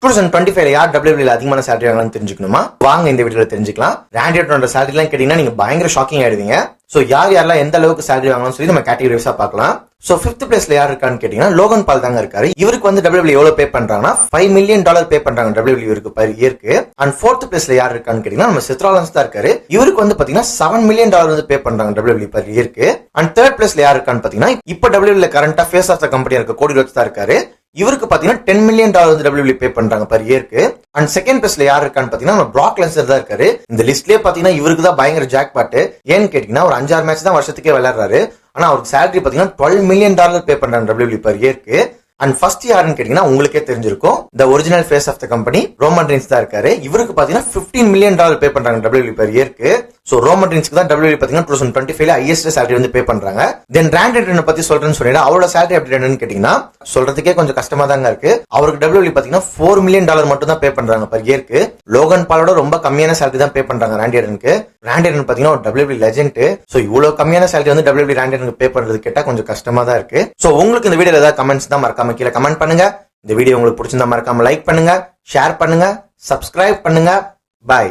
2025 யார் WWE அதிகமான salary வாங்கலாம்னு தெரிஞ்சுக்கணுமா? வாங்க இந்த வீடியோல தெரிஞ்சுக்கலாம். Randy Ortonோட salary எல்லாம் கேட்டீங்கன்னா நீங்க பயங்கர ஷாக்கிங் ஆயிடுவீங்க. சோ யாரெல்லாம் எந்த அளவுக்கு salary வாங்கலாம்னு சொல்லி நம்ம கேட்டகரிஸா பார்க்கலாம். சோ 5th பிளேஸ்ல யார் இருக்கான்னு கேட்டீங்கன்னா லோகன் பால் தாங்க இருக்காரு. இவருக்கு வந்து WWE எவ்வளவு பே பண்றாங்கன்னா $5 million பே பண்றாங்க WWE இவருக்கு per yearக்கு. அண்ட் 4th பிளேஸ்ல யார் இருக்கான்னு கேட்டீங்கன்னா நம்ம செத் ராலின்ஸ் தான் இருக்காரு. இவருக்கு வந்து பாத்தீங்கன்னா $7 million வந்து பே பண்றாங்க WWE per yearக்கு. அண்ட் 3rd பிளேஸ்ல யார் இருக்கான்னு பாத்தீங்கன்னா இப்ப WWE கரண்டா ஃபேஸ் ஆஃப் த கம்பெனி இருக்க கோடி ரோட்ஸ் தான் இருக்காரு. இவருக்கு பாத்தீங்கன்னா $10 million வந்து WWE பே பண்றாங்க per yearக்கு. அண்ட் செகண்ட் பிளேஸ்ல யார் இருக்கான்னு பாத்தீங்கன்னா நம்ம பிராக் லெஸ்னர் தான் இருக்காரு. இந்த லிஸ்ட்லயே பாத்தீங்கன்னா இவருக்கு தான் பயங்கர ஜாக் பாட்டு. ஏன்னு கேட்டீங்கன்னா ஒரு 5-6 மேட்ச் தான் வருஷத்துக்கே விளையாடுறாரு. ஆனா அவருக்கு salary பாத்தீங்கன்னா $12 million பே பண்றாங்க WWE per yearக்கு. அண்ட் ஃபர்ஸ்ட் யாருன்னு கேட்டீங்கன்னா உங்களுக்கே தெரிஞ்சிருக்கும், the original face of the company Roman Reigns தான் இருக்காரு. இவருக்கு பாத்தீங்கன்னா $15 million பே பண்றாங்க WWE per yearக்கு. சோ ரோமன் ரீன்ஸ்க்கு தான் WWE பாத்தீங்கன்னா 2025 ஹையஸ்ட் salary வந்து பே பண்றாங்க. தென் ராண்டி ஆர்டன் பத்தி சொல்றேன்னு சொன்னீங்கன்னா அவரோட salary அப்டேட் என்னன்னு கேட்டீங்கன்னா சொல்றதுக்கே கொஞ்சம் கஷ்டமா தாங்க இருக்கு. அவருக்கு WWE பாத்தீங்கன்னா $4 million மட்டும் தான் பே பண்றாங்க per yearக்கு. லோகன் பாலோட ரொம்ப கம்மியான salary தான் பே பண்றாங்க ராண்டி ஆர்டனுக்கு. ராண்டி ஆர்டன் பாத்தீங்கன்னா ஒரு WWE லெஜெண்ட். சோ இவ்வளவு கம்மியான salary வந்து WWE ராண்டி ஆர்டனுக்கு பே பண்றது கேட்டா கொஞ்சம் கஷ்டமா தான் இருக்கு. சோ உங்களுக்கு இந்த வீடியோல ஏதாவது கமெண்ட்ஸ் தான் மறக்காம கீழே கமெண்ட் பண்ணுங்க. இந்த வீடியோ உங்களுக்கு பிடிச்சிருந்தா மறக்காம லைக் பண்ணுங்க, ஷேர் பண்ணுங்க, சப்ஸ்கிரைப் பண்ணுங்க. பாய்.